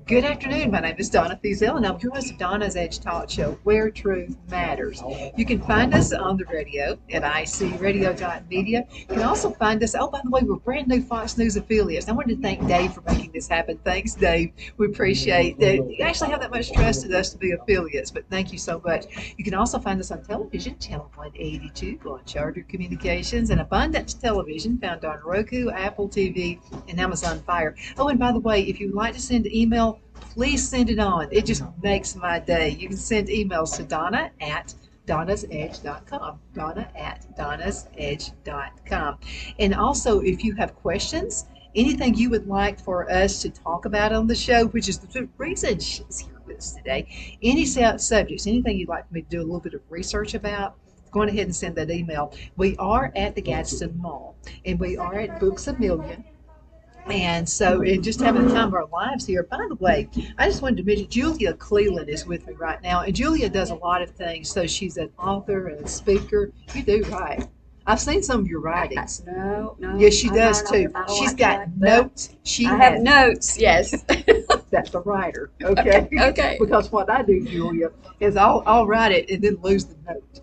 Good afternoon. My name is Donna Thiesel, and I'm your host of Donna's Edge Talk Show, where truth matters. You can find us on the radio at icradio.media. You can also find us, by the way, we're brand new Fox News affiliates. I wanted to thank Dave for making this happen. Thanks, Dave. We appreciate that you actually have that much trust in us to be affiliates, but thank you so much. You can also find us on television, Channel 182, on Charter Communications, and Abundance Television, found on Roku, Apple TV, and Amazon Fire. Oh, and by the way, if you'd like to send an email, please send it on. It just makes my day. You can send emails to Donna at donnasedge.com. Donna at donnasedge.com. And also, if you have questions, anything you would like for us to talk about on the show, which is the reason she's here with us today, any subjects, anything you'd like me to do a little bit of research about, go on ahead and send that email. We are at the Gadsden Mall, and we are at Books A Million. And so, just having the time of our lives here. By the way, I just wanted to mention Julia Cleland is with me right now. And Julia does a lot of things. So she's an author and a speaker. You do, right? I've seen some of your writings. No. Yes, she does too. She's got notes. I have notes, yes. That's a writer, okay? Okay. Because what I do, Julia, is I'll write it and then lose the note.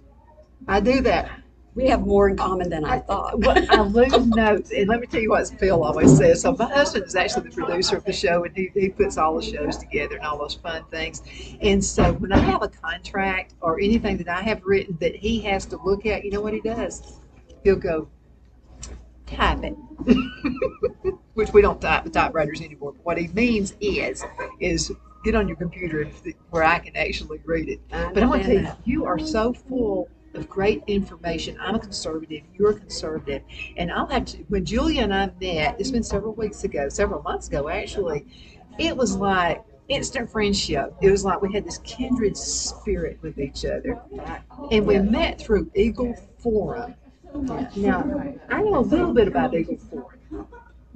I do that. We have more in common than I thought. Well, I lose notes, and let me tell you what Phil always says. So my husband is actually the producer of the show, and he puts all the shows together and all those fun things. And so when I have a contract or anything that I have written that he has to look at, you know what he does? He'll go, type it. Which we don't type with typewriters anymore. But what he means is get on your computer where I can actually read it. But I want to tell you, you are so full of great information. I'm a conservative, you're a conservative, and I'll have to, when Julia and I met, it's been several months ago actually, it was like instant friendship. It was like we had this kindred spirit with each other, and we met through Eagle Forum. Now, I know a little bit about Eagle Forum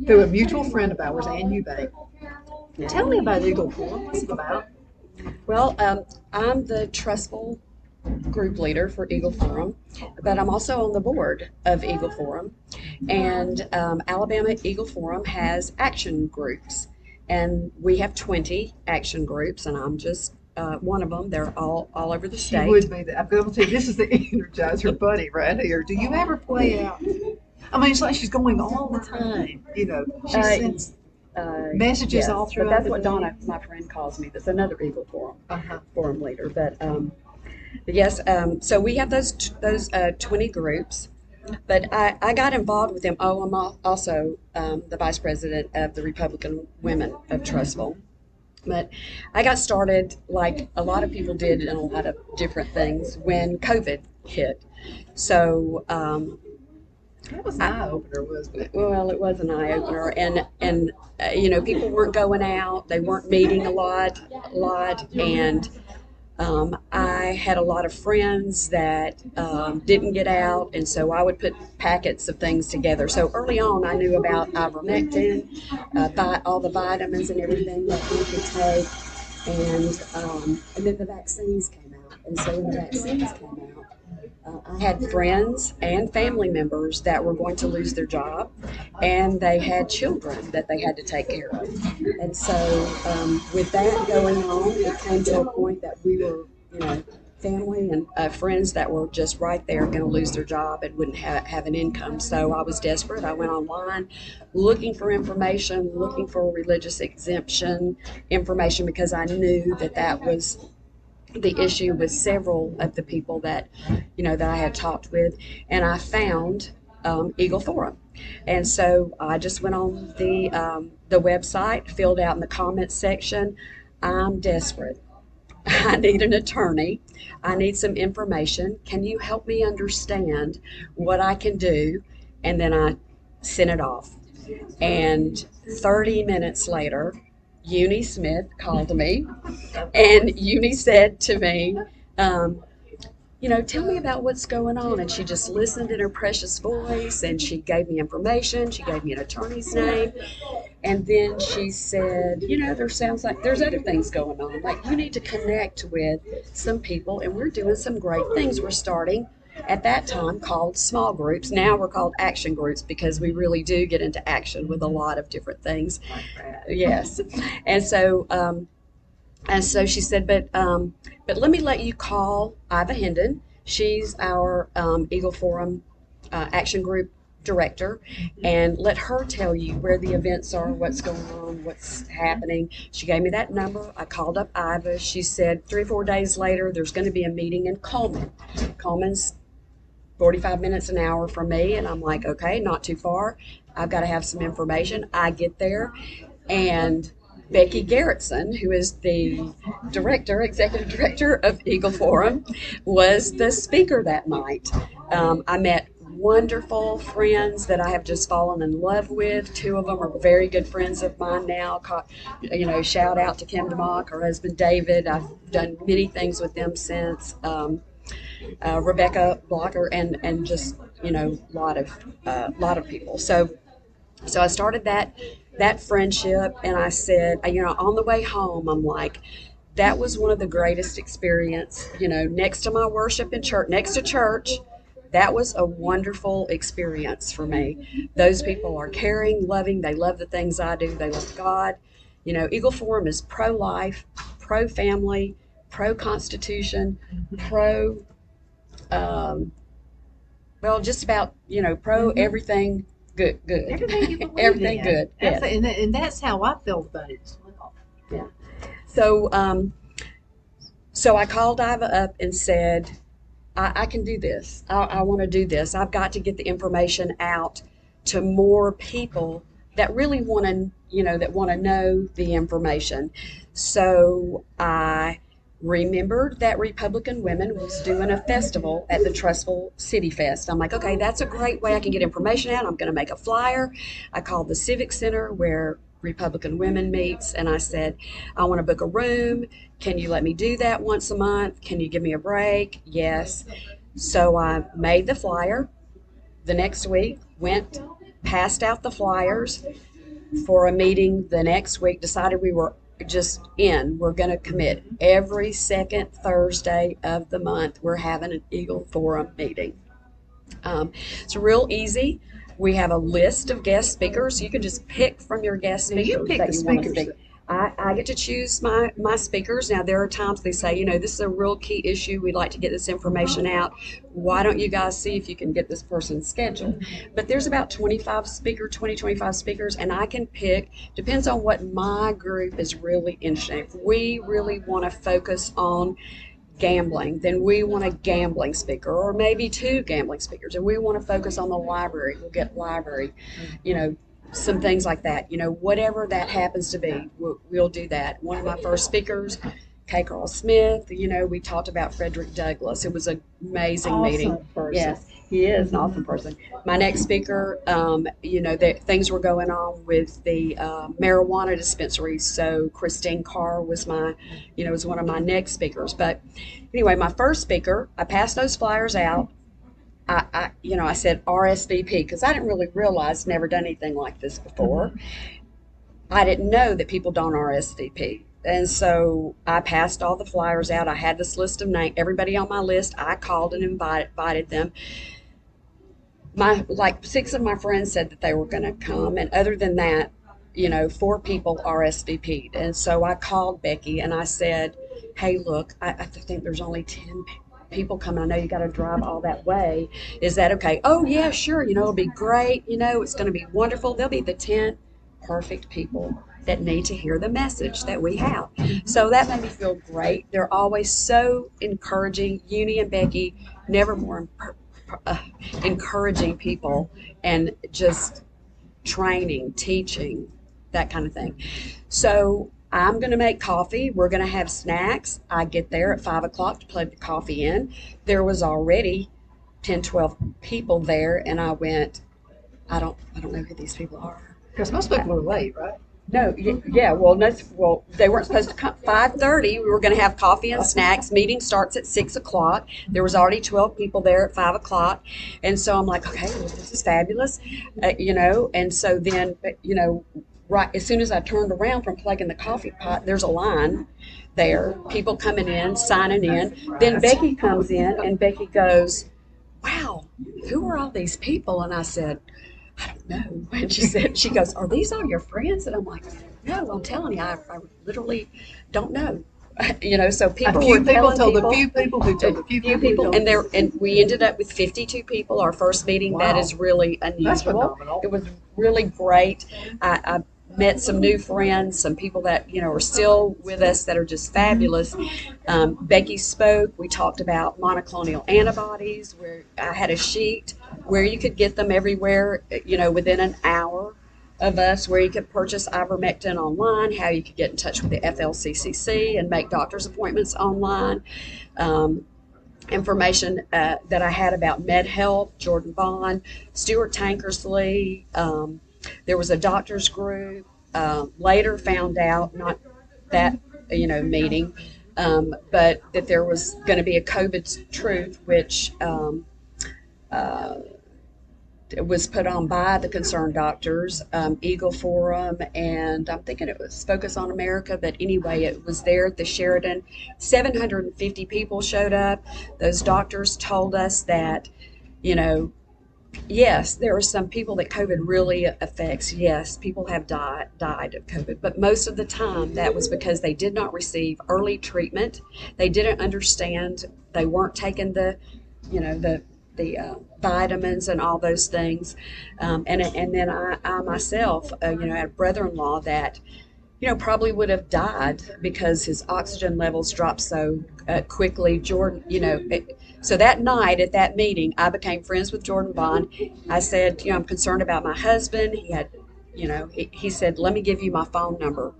through a mutual friend of ours, Ann Eubank. Tell me about Eagle Forum. What's it about? Well, I'm the trustful group leader for Eagle Forum, but I'm also on the board of Eagle Forum. And Alabama Eagle Forum has action groups, and we have 20 action groups, and I'm just one of them. They're all over the state. She would be. I'm going to tell you, this is the Energizer Bunny right here. Do you ever play out? I mean, it's like she's going all the time. You know, she sends messages all throughout. But that's what Donna, my friend, calls me. That's another Eagle Forum forum leader. But yes, so we have those 20 groups, but I got involved with them. Oh, I'm also the vice president of the Republican Women of Trustville. But I got started like a lot of people did in a lot of different things when COVID hit. So that was an eye-opener, wasn't it? Well, it was an eye-opener, and you know, people weren't going out, they weren't meeting a lot, and I had a lot of friends that didn't get out, and so I would put packets of things together. So early on, I knew about ivermectin, all the vitamins and everything that we could take, and then the vaccines came out. And so when the vaccines came out, I had friends and family members that were going to lose their job, and they had children that they had to take care of. And so with that going on, it came to a point that we were, you know, family and friends that were just right there going to lose their job and wouldn't have an income. So I was desperate. I went online looking for information, looking for religious exemption information, because I knew that was the issue with several of the people that, you know, that I had talked with, and I found Eagle Forum. And so I just went on the website, filled out in the comments section, I'm desperate. I need an attorney. I need some information. Can you help me understand what I can do? And then I sent it off. And 30 minutes later, Uni Smith called me, and Uni said to me, you know, tell me about what's going on. And she just listened in her precious voice, and she gave me information. She gave me an attorney's name. And then she said, you know, there sounds like there's other things going on. Like, you need to connect with some people, and we're doing some great things. We're starting at that time called small groups. Now we're called action groups because we really do get into action with a lot of different things. Like that. Yes. And so, she said, but let me let you call Iva Hendon. She's our Eagle Forum Action Group director, and let her tell you where the events are, what's going on, what's happening. She gave me that number. I called up Iva. She said 3 or 4 days later, there's going to be a meeting in Coleman. Coleman's 45 minutes an hour from me, and I'm like, okay, not too far. I've got to have some information. I get there, and Becky Garrettson, who is the executive director of Eagle Forum, was the speaker that night. I met wonderful friends that I have just fallen in love with. 2 of them are very good friends of mine now. Shout out to Kim DeMock, her husband David. I've done many things with them since. Rebecca Blocker, and just a lot of people. So I started that friendship, and I said, on the way home, I'm like, that was one of the greatest experience. Next to my worship in church, next to church. That was a wonderful experience for me. Those people are caring, loving. They love the things I do. They love God. Eagle Forum is pro-life, pro-family, pro-constitution, pro, just about, pro everything good. Everything you believe Everything in. good. Yes. And that's how I feel about it as well. Yeah. So I called Iva up and said, I can do this. I want to do this. I've got to get the information out to more people that really want to know the information. So I remembered that Republican Women was doing a festival at the Trustful City Fest. I'm like, okay, that's a great way I can get information out. I'm going to make a flyer. I called the Civic Center where Republican Women meets, and I said, I want to book a room. Can you let me do that once a month? Can you give me a break? Yes. So I made the flyer. The next week, passed out the flyers for a meeting the next week, decided we were we're going to commit every second Thursday of the month. We're having an Eagle Forum meeting. It's real easy. We have a list of guest speakers. You can just pick from your guest speakers. You pick that the you want to speakers. speak. I get to choose my speakers. Now, there are times they say, this is a real key issue. We'd like to get this information out. Why don't you guys see if you can get this person scheduled? But there's about 25 speakers, and I can pick, depends on what my group is really interested in. If we really want to focus on gambling, then we want a gambling speaker, or maybe 2 gambling speakers, and we want to focus on the library. We'll get library, some things like that. Whatever that happens to be, we'll do that. One of my first speakers, K. Carl Smith, we talked about Frederick Douglass. It was an amazing meeting. Person. Yes, he is an awesome person. My next speaker, things were going on with the marijuana dispensaries. So Christine Carr was was one of my next speakers. But anyway, my first speaker, I passed those flyers out. I said RSVP because I didn't really realize, never done anything like this before. I didn't know that people don't RSVP. And so I passed all the flyers out. I had this list of names, everybody on my list. I called and invited them. 6 of my friends said that they were going to come. And other than that, 4 people RSVP'd. And so I called Becky and I said, hey, look, I think there's only 10 people coming. I know you got to drive all that way. Is that okay? Oh, yeah, sure. It'll be great. It's going to be wonderful. They'll be the 10 perfect people that need to hear the message that we have. So that made me feel great. They're always so encouraging. Uni and Becky, never more encouraging people, and just training, teaching, that kind of thing. So I'm going to make coffee. We're going to have snacks. I get there at 5 o'clock to plug the coffee in. There was already 10, 12 people there, and I went, I don't know who these people are. Because most people are late, right? No, yeah, well, they weren't supposed to come. 5:30, we were going to have coffee and snacks. Meeting starts at 6 o'clock. There was already 12 people there at 5 o'clock. And so I'm like, okay, well, this is fabulous, And so then, right as soon as I turned around from plugging the coffee pot, there's a line there, people coming in, signing in. Then Becky comes in, and Becky goes, wow, who are all these people? And I said, I don't know. And she goes, are these all your friends? And I'm like, no, I'm telling you, I literally don't know. So A people few were people telling told a people, few people who told a few people who told and we ended up with 52 people. Our first meeting. That Wow. is really That's unusual. phenomenal. It was really great. I met some new friends, some people that are still with us that are just fabulous. Becky spoke. We talked about monoclonal antibodies. Where I had a sheet where you could get them everywhere, within an hour of us, where you could purchase ivermectin online, how you could get in touch with the FLCCC and make doctor's appointments online. Information that I had about MedHelp, Jordan Bond, Stuart Tankersley. There was a doctor's group. Later found out, not that meeting, but that there was going to be a COVID Truth, which uh, was put on by the concerned doctors, Eagle Forum, and I'm thinking it was Focus on America, but anyway, it was there at the Sheridan. 750 people showed up. Those doctors told us that, yes, there are some people that COVID really affects. Yes, people have died of COVID, but most of the time that was because they did not receive early treatment. They didn't understand. They weren't taking the vitamins and all those things. And then I myself, had a brother-in-law that, probably would have died because his oxygen levels dropped so quickly. Jordan, so that night at that meeting, I became friends with Jordan Bond. I said, I'm concerned about my husband. He had, he said, let me give you my phone number.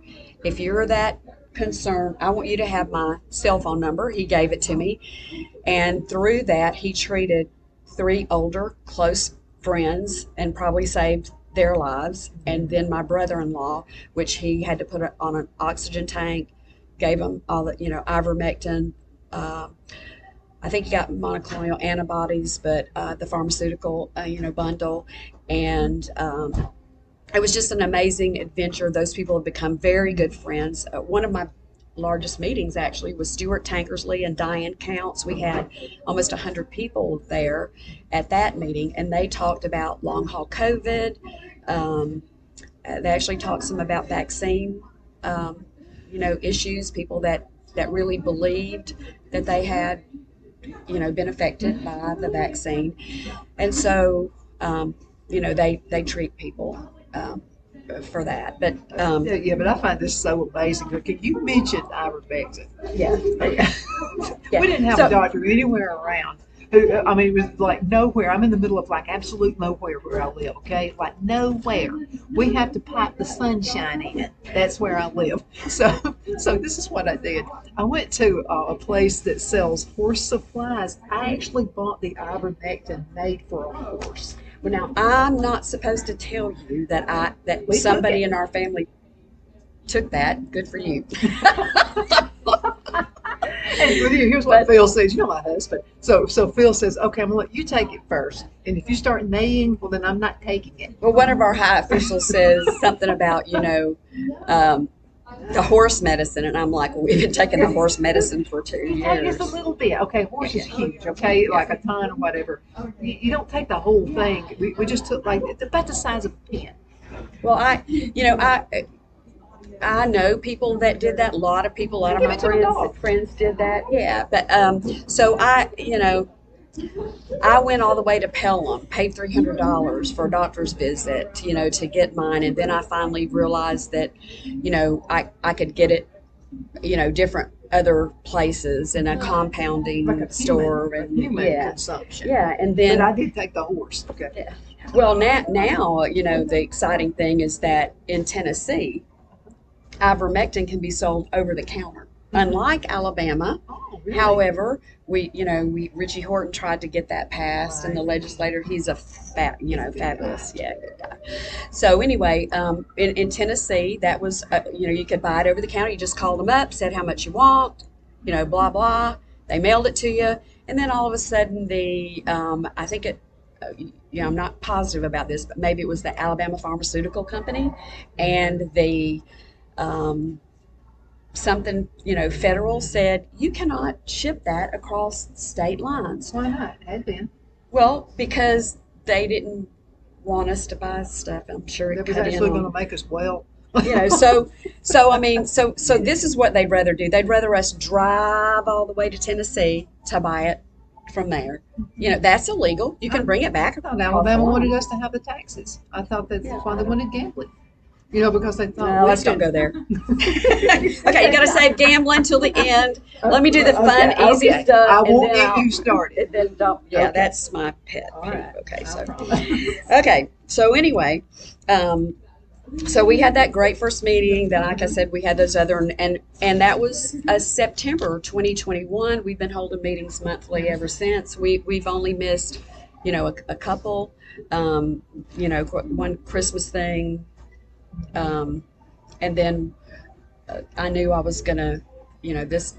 If you're that concerned, I want you to have my cell phone number. He gave it to me. And through that, he treated 3 older, close friends and probably saved their lives. And then my brother-in-law, which he had to put on an oxygen tank, gave him all the, ivermectin. I think he got monoclonal antibodies, but the pharmaceutical, bundle. And it was just an amazing adventure. Those people have become very good friends. One of my largest meetings actually was Stuart Tankersley and Diane Counts. We had almost 100 people there at that meeting, and they talked about long haul COVID. They actually talked some about vaccine, issues, people that really believed that they had, been affected by the vaccine. And so, they treat people for that. But Yeah, but I find this so amazing. Okay, you mentioned ivermectin. yeah, We didn't have a doctor anywhere around. I mean, it was like nowhere. I'm in the middle of like absolute nowhere where I live. Okay, like nowhere. We have to pipe the sunshine in. That's where I live. So this is what I did. I went to a place that sells horse supplies. I actually bought the ivermectin made for a horse. Well, now I'm not supposed to tell you that We somebody took it. in our family took that. Good for you. And here's what Phil says. You know my husband. So Phil says, okay, I'm gonna let you take it first. And if you start neighing, well then I'm not taking it. Well, one of our high officials says something about the horse medicine, and I'm like, well, we've been taking the horse medicine for 2 You take years. just a little bit. Okay, horse is huge. Okay, like a ton or whatever. You don't take the whole thing. We just took like it's about the size of a pin. Well, I know people that did that. A lot of people, a lot of Give my it to the dog. friends did that. Yeah, but so I went all the way to Pelham, paid $300 for a doctor's visit, to get mine, and then I finally realized that, I could get it, different other places in a compounding Like a store, human, and human consumption. yeah, and But then I did take the horse. Okay. yeah. Well, now the exciting thing is that in Tennessee, ivermectin can be sold over the counter, unlike Alabama. Oh, really? However, Richie Horton tried to get that passed, and the legislator, he's a fabulous, good guy. So anyway, in Tennessee, that was, you could buy it over the counter. You just called them up, said how much you want, blah, blah. They mailed it to you. And then all of a sudden I think I'm not positive about this, but maybe it was the Alabama Pharmaceutical Company and the, something, federal said, you cannot ship that across state lines. Why not? Had been. Well, because they didn't want us to buy stuff. I'm sure That it was cut in actually going to on, make us well. so I mean, so this is what they'd rather do. They'd rather us drive all the way to Tennessee to buy it from there. That's illegal. You I, can bring it back I thought across the Alabama wanted line. us to have the taxes. I thought that's Yeah, why I they don't. wanted gambling. Because they thought No, we let's don't could. go there. Okay, you got to save gambling till the end. Let me do the Okay, fun, easy okay. stuff, I and won't then get I'll. you started. And then don't. Yeah, Okay. that's my pet All peeve. right. Okay, I so promise. okay, so anyway, um, so we had that great first meeting. Then, like I said, we had those other, and that was September 2021. We've been holding meetings monthly ever since. We've only missed, a couple, one Christmas thing, um, and then I knew I was gonna, this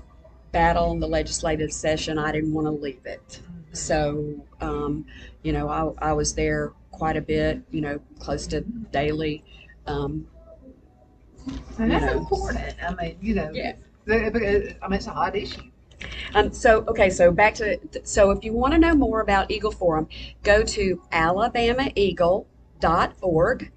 battle in the legislative session. I didn't want to leave it, so I was there quite a bit, close to daily. Um, And you that's know, important. I mean, yeah. it's a hot issue. So back to so if you want to know more about Eagle Forum, go to alabamaeagle.org.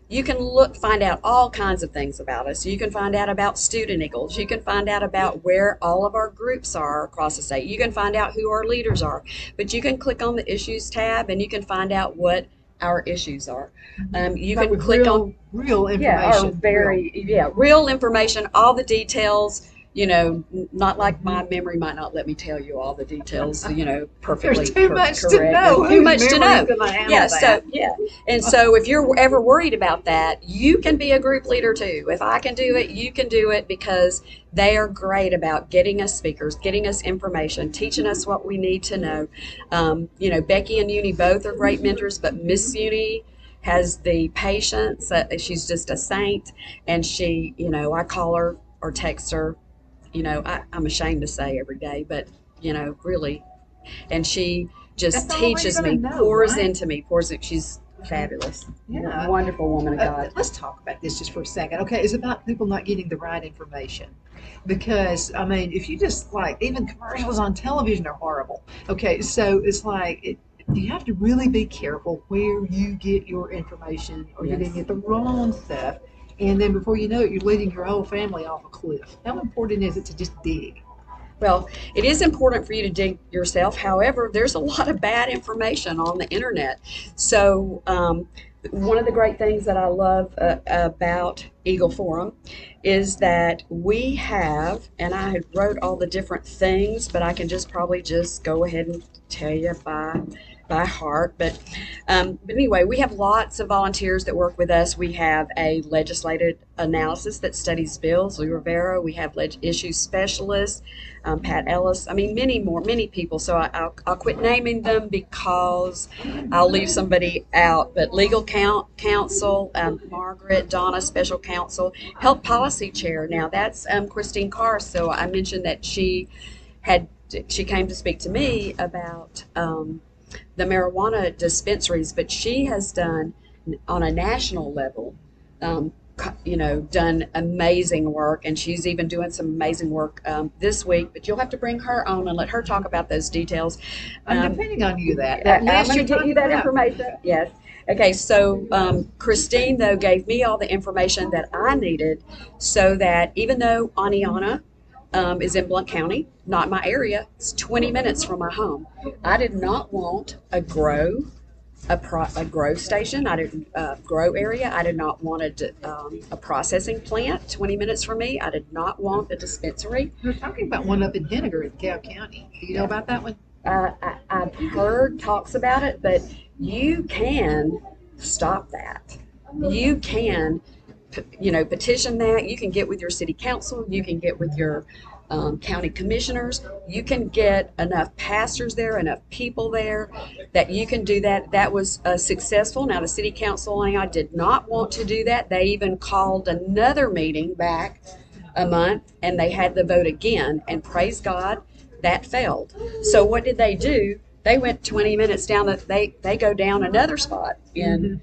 You can find out all kinds of things about us. You can find out about Student Eagles. You can find out about where all of our groups are across the state. You can find out who our leaders are. But you can click on the Issues tab and you can find out what our issues are. You But can with click on real our information. real information, all the details. Not like my memory might not let me tell you all the details, perfectly There's too much to correct. know. There's too much to know. Gonna handle Yeah, that? and so if you're ever worried about that, you can be a group leader too. If I can do it, you can do it, because they are great about getting us speakers, getting us information, teaching us what we need to know. Becky and Uni both are great mentors, but Miss Uni has the patience. She's just a saint, and she, I call her or text her, I'm ashamed to say every day, but really, and she just That's the only way you're teaches gonna me, know, pours right? into me, she's fabulous. Yeah. Wonderful woman of God. Let's talk about this just for a second. Okay, it's about people not getting the right information. Because, I mean, if you just even commercials on television are horrible. Okay, so it's you have to really be careful where you get your information, or you're going to Yes. get the wrong stuff. And then before you know it, you're leading your whole family off a cliff. How important is it to just dig? Well, it is important for you to dig yourself. However, there's a lot of bad information on the internet. So, one of the great things that I love about Eagle Forum is that we have, and I wrote all the different things, but I can probably just go ahead and tell you by heart. But anyway, we have lots of volunteers that work with us. We have a legislative analysis that studies bills, Lou Rivera. We have issues specialists, Pat Ellis. I mean, many people. So I'll quit naming them because I'll leave somebody out. But legal counsel, Margaret, Donna, special counsel, health policy chair. Now that's Christine Carr. So I mentioned that she came to speak to me about the marijuana dispensaries, but she has done on a national level, done amazing work, and she's even doing some amazing work this week. But you'll have to bring her on and let her talk about those details. I'm depending on you that. I'm list going to you're get you talking that about. information. Yes. Okay, so Christine, though, gave me all the information that I needed, so that even though Aniana is in Blount County, not my area, it's 20 minutes from my home, I did not want a grow station. I didn't grow area. I did not want a processing plant 20 minutes from me. I did not want a dispensary. We're talking about one up in Henniger in DeKalb County. Do you know about that one? I've heard talks about it, but you can stop that. You can, petition that. You can get with your city council. You can get with your county commissioners. You can get enough pastors there, enough people there, that you can do that. That was successful. Now, the city council and I did not want to do that. They even called another meeting back a month, and they had the vote again, and praise God, that failed. So what did they do? They went 20 minutes down. They go down another spot in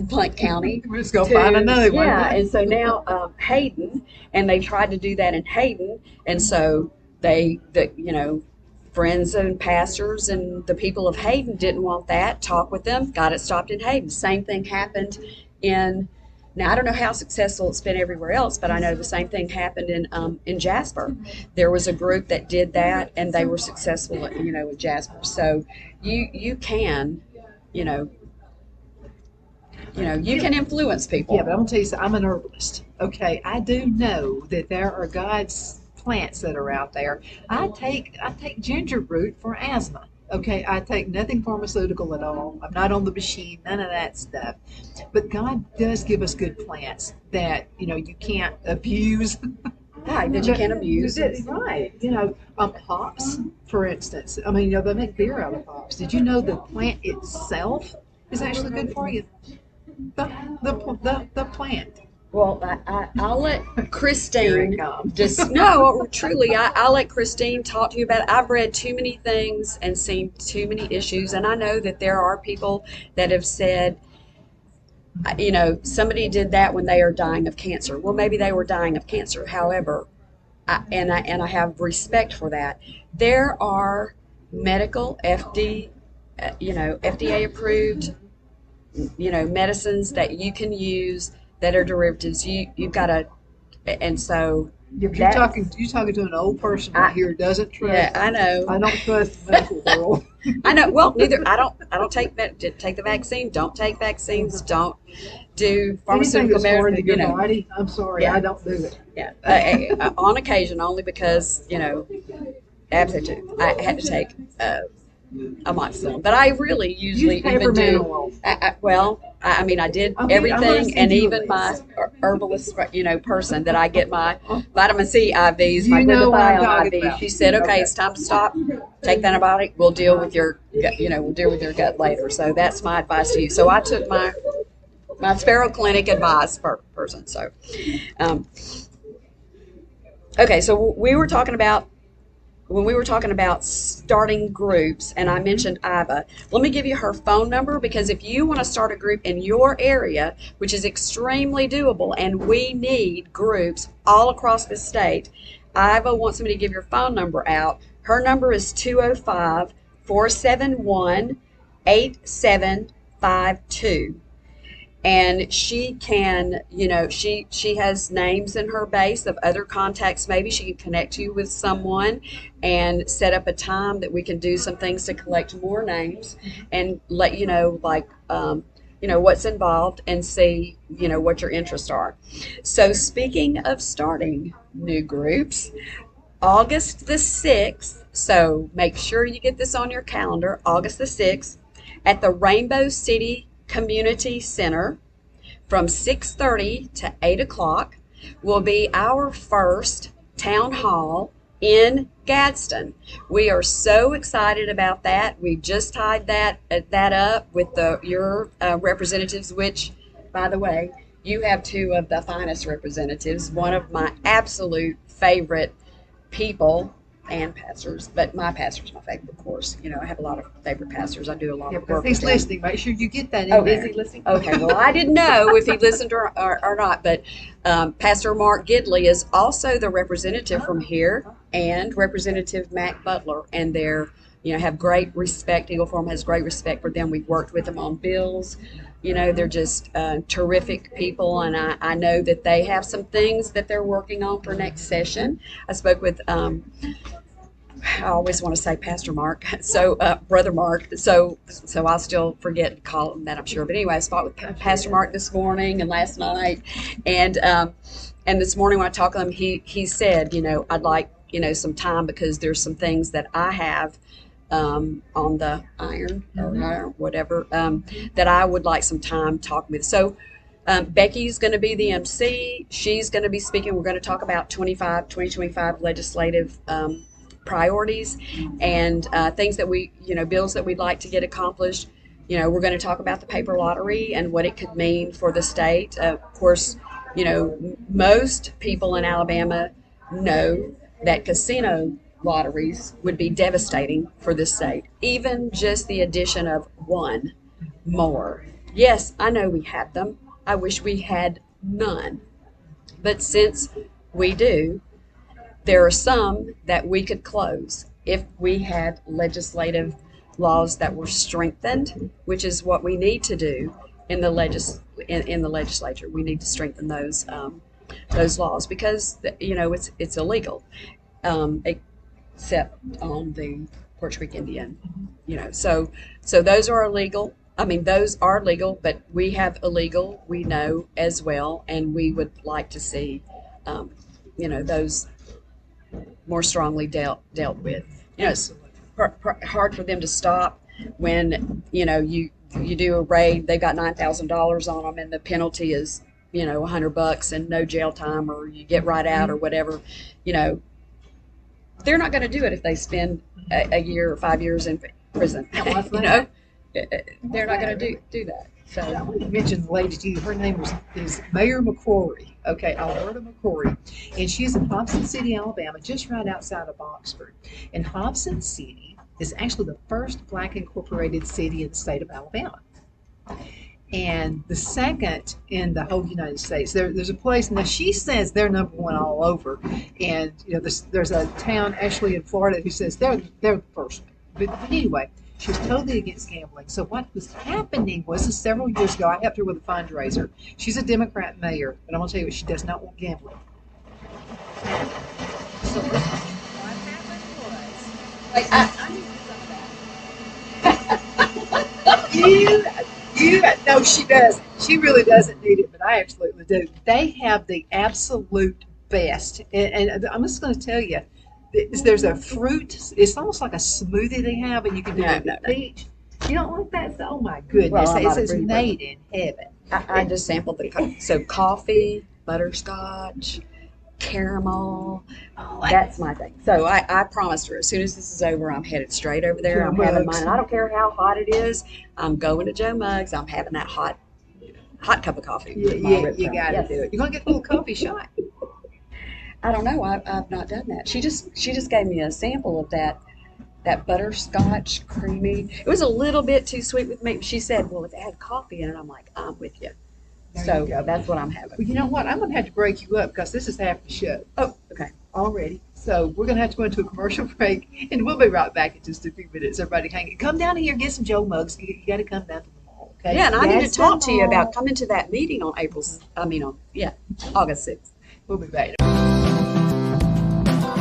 Blount County. We're just gonna find another one. Yeah, and so now Hayden, and they tried to do that in Hayden, and so friends and pastors and the people of Hayden didn't want that. Talk with them, got it stopped in Hayden. Same thing happened in, now I don't know how successful it's been everywhere else, but I know the same thing happened in Jasper. There was a group that did that, and they were successful, in Jasper. So you can, you know, you can influence people. Yeah, but I'm gonna tell you something. I'm an herbalist. Okay, I do know that there are God's plants that are out there. I take ginger root for asthma. Okay, I take nothing pharmaceutical at all. I'm not on the machine, none of that stuff. But God does give us good plants that you can't abuse. Right, that you can't abuse. Right. Hops, for instance. I mean, they make beer out of hops. Did you know the plant itself is actually good for you? The plant. Well, I'll let Here Christine it comes. just, no, truly, I'll let Christine talk to you about it. I've read too many things and seen too many issues, and I know that there are people that have said, somebody did that when they are dying of cancer. Well, maybe they were dying of cancer. However, I have respect for that. There are medical FDA approved, medicines that you can use that are derivatives. You've got to, and so You're that, talking to an old person right here who doesn't trust. yeah, I know. I don't trust the medical world. I know. Well, neither. I don't take the vaccine. Don't take vaccines. Don't do Anything pharmaceutical that's foreign to medicine. your body, I'm sorry, Yeah. I don't do it. Yeah. On occasion, only because absolutely, I had to take amoxicillin, but I really usually Use even peppermint do. oil. I did I'm gonna everything, send and you a even my list. herbalist, person that I get my vitamin C IVs, my You know what I'm glutathione talking IV. about. She said, "Okay, Okay. it's time to stop. Take the antibiotic. We'll deal with your, gut later." So that's my advice to you. So I took my Sparrow Clinic advice person. So, okay, so we were talking about. When we were talking about starting groups, and I mentioned Iva, let me give you her phone number, because if you want to start a group in your area, which is extremely doable, and we need groups all across the state, Iva wants me to give your phone number out. Her number is 205-471-8752. And she can, she has names in her base of other contacts. Maybe she can connect you with someone and set up a time that we can do some things to collect more names and let you know, what's involved, and see, what your interests are. So speaking of starting new groups, August the 6th, so make sure you get this on your calendar, August the 6th, at the Rainbow City Community Center from 6:30 to 8 o'clock will be our first town hall in Gadsden. We are so excited about that. We just tied that up with your representatives, which, by the way, you have two of the finest representatives, one of my absolute favorite people and pastors, but my pastor's my favorite, of course. I have a lot of favorite pastors. I do a lot Yeah, of because work he's with them. listening. Make sure you get that in Oh, there. is he listening? Okay, well, I didn't know if he listened or not, but Pastor Mark Gidley is also the representative from here, and Representative Mac Butler, and they're, have great respect. Eagle Forum has great respect for them. We've worked with them on bills. They're just terrific people, and I know that they have some things that they're working on for next session. I spoke with I always want to say Pastor Mark, so Brother Mark, so I'll still forget to call him that, I'm sure. But anyway, I spoke with Pastor Mark this morning and last night, and this morning when I talked to him, he said, I'd like some time, because there's some things that I have on the iron or whatever that I would like some time talking with. So Becky's going to be the MC. She's going to be speaking. We're going to talk about 2025 legislative priorities and things that bills that we'd like to get accomplished. We're going to talk about the paper lottery and what it could mean for the state. Of course, most people in Alabama know that casino lotteries would be devastating for the state. Even just the addition of one more. Yes, I know we have them. I wish we had none. But since we do, there are some that we could close. if we had legislative laws that were strengthened, which is what we need to do in the in the legislature. We need to strengthen those laws because it's illegal, except on the Porch Creek Indian. So those are illegal. I mean, those are legal, but we have illegal, we know as well, and we would like to see, those more strongly dealt with. It's hard for them to stop when, you do a raid, they've got $9,000 on them, and the penalty is, $100 and no jail time, or you get right out or whatever. They're not going to do it if they spend a year or 5 years in prison. They're not going to do that. So I want to mention the lady to you. Her name is Mayor McCrory. Okay, Alberta McCrory, and she's in Hobson City, Alabama, just right outside of Oxford. And Hobson City is actually the first Black incorporated city in the state of Alabama, and the second in the whole United States. There's a place now. She says they're number one all over, and there's a town actually in Florida who says they're the first one. But anyway. She was totally against gambling. So what was happening was several years ago, I helped her with a fundraiser. She's a Democrat mayor, but I'm going to tell you what, she does not want gambling. So what happened was, no, she doesn't. She really doesn't need it, but I absolutely do. They have the absolute best. And I'm just going to tell you, there's a fruit, it's almost like a smoothie they have, and you can do it with peach. You don't like that? Oh my goodness. It's made in heaven. I just sampled so coffee, butterscotch, caramel. That's my thing. So I promised her as soon as this is over, I'm headed straight over there. I'm having mine. I don't care how hot it is. I'm going to Joe Muggs. I'm having that hot cup of coffee. Yeah, you got to do it. You're going to get a little coffee shot. I don't know. I've not done that. She just gave me a sample of that butterscotch creamy. It was a little bit too sweet with me. She said, "Well, if it had coffee in it," I'm like, "I'm with you." So that's what I'm having. Well, you know what? I'm going to have to break you up because this is half the show. Oh, okay. Already. So we're going to have to go into a commercial break, and we'll be right back in just a few minutes. Everybody, come down here, get some Joe Mugs. You got to come down to the mall, okay? Yeah, and I need to talk to you about coming to that meeting on August 6th. We'll be back.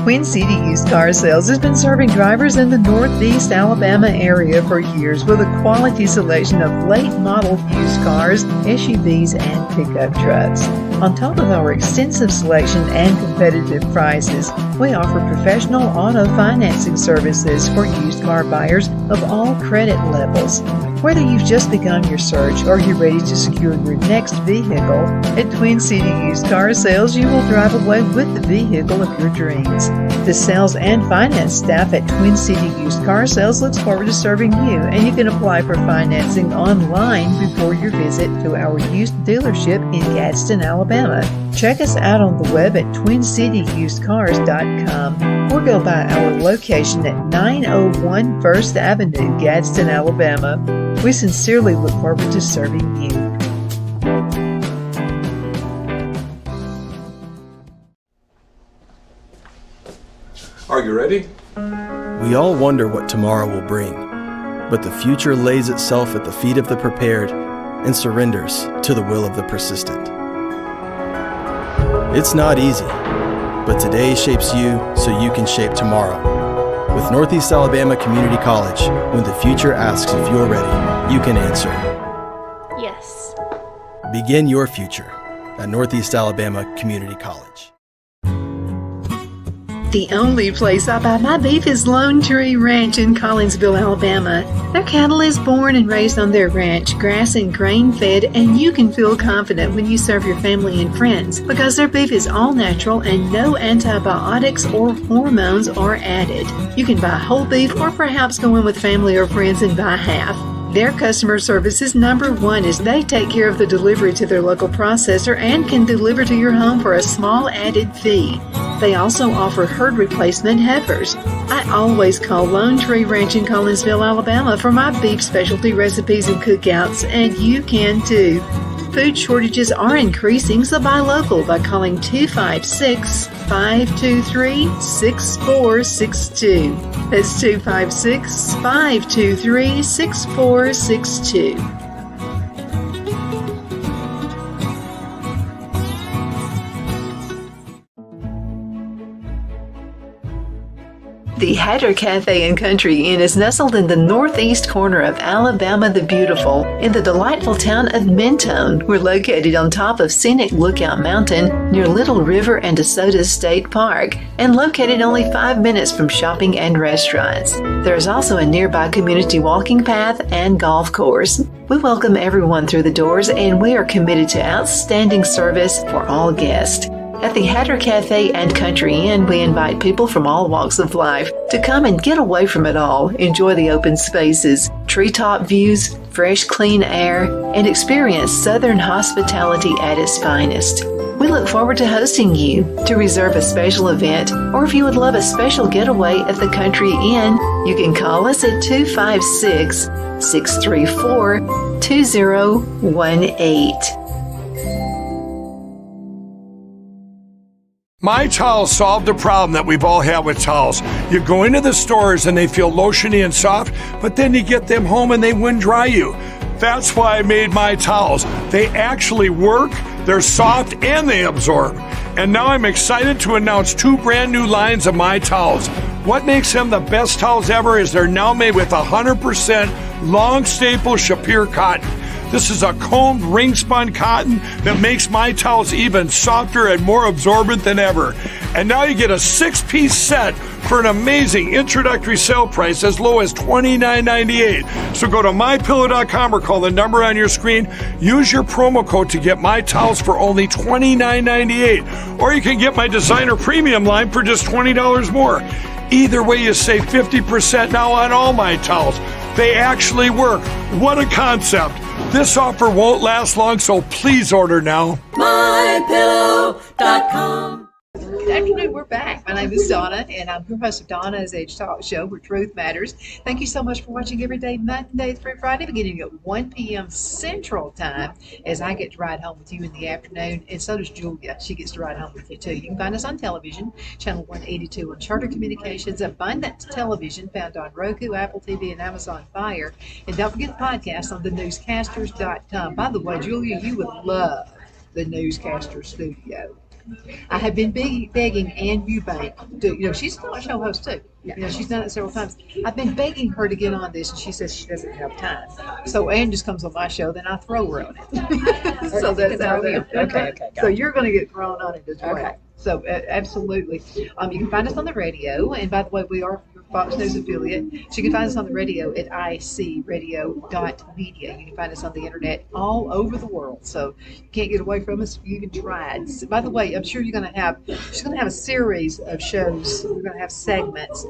Twin City Used Car Sales has been serving drivers in the Northeast Alabama area for years with a quality selection of late model used cars, SUVs, and pickup trucks. On top of our extensive selection and competitive prices, we offer professional auto financing services for used car buyers of all credit levels. Whether you've just begun your search or you're ready to secure your next vehicle, at Twin City Used Car Sales, you will drive away with the vehicle of your dreams. The sales and finance staff at Twin City Used Car Sales looks forward to serving you, and you can apply for financing online before your visit to our used dealership in Gadsden, Alabama. Check us out on the web at twincityusedcars.com or go by our location at 901 First Avenue, Gadsden, Alabama. We sincerely look forward to serving you. Are you ready? We all wonder what tomorrow will bring, but the future lays itself at the feet of the prepared and surrenders to the will of the persistent. It's not easy, but today shapes you so you can shape tomorrow. With Northeast Alabama Community College, when the future asks if you're ready, you can answer yes. Begin your future at Northeast Alabama Community College. The only place I buy my beef is Lone Tree Ranch in Collinsville, Alabama. Their cattle is born and raised on their ranch, grass and grain fed, and you can feel confident when you serve your family and friends because their beef is all natural and no antibiotics or hormones are added. You can buy whole beef or perhaps go in with family or friends and buy half. Their customer service is number one as they take care of the delivery to their local processor and can deliver to your home for a small added fee. They also offer herd replacement heifers. I always call Lone Tree Ranch in Collinsville, Alabama for my beef specialty recipes and cookouts, and you can too. Food shortages are increasing, so buy local by calling 256-523-6462. That's 256-523-6462. The Hatter Cafe and Country Inn is nestled in the northeast corner of Alabama the Beautiful in the delightful town of Mentone. We're located on top of scenic Lookout Mountain near Little River and DeSoto State Park and located only 5 minutes from shopping and restaurants. There is also a nearby community walking path and golf course. We welcome everyone through the doors and we are committed to outstanding service for all guests. At the Hatter Cafe and Country Inn, we invite people from all walks of life to come and get away from it all, enjoy the open spaces, treetop views, fresh, clean air, and experience Southern hospitality at its finest. We look forward to hosting you. To reserve a special event, or if you would love a special getaway at the Country Inn, you can call us at 256-634-2018. My Towels solved a problem that we've all had with towels. You go into the stores and they feel lotiony and soft, but then you get them home and they wind dry you. That's why I made My Towels. They actually work, they're soft, and they absorb. And now I'm excited to announce 2 brand new lines of My Towels. What makes them the best towels ever is they're now made with 100% long staple Shapir cotton. This is a combed ring-spun cotton that makes My Towels even softer and more absorbent than ever. And now you get a 6-piece set for an amazing introductory sale price as low as $29.98. So go to MyPillow.com or call the number on your screen. Use your promo code to get My Towels for only $29.98. Or you can get my designer premium line for just $20 more. Either way, you save 50% now on all My Towels. They actually work. What a concept. This offer won't last long, so please order now. MyPillow.com. Good afternoon, we're back. My name is Donna, and I'm your host of Donna's Edge Talk Show, where truth matters. Thank you so much for watching every day, Monday through Friday, beginning at 1 p.m. Central Time, as I get to ride home with you in the afternoon, and so does Julia. She gets to ride home with you, too. You can find us on television, channel 182 on Charter Communications, Abundant Television, found on Roku, Apple TV, and Amazon Fire. And don't forget the podcast on thenewscasters.com. By the way, Julia, you would love the Newscaster Studio. I have been begging Ann Eubank to, she's a talk show host too. She's done it several times. I've been begging her to get on this, and she says she doesn't have time. So Ann just comes on my show, then I throw her on it. So that's how it is. Okay. So you're going to get thrown on it as well. Okay. So absolutely. You can find us on the radio, and by the way, we are your Fox News affiliate. So you can find us on the radio at icradio.media. You can find us on the internet all over the world. So you can't get away from us if you even tried. So, by the way, I'm sure she's going to have a series of shows. We're going to have segments.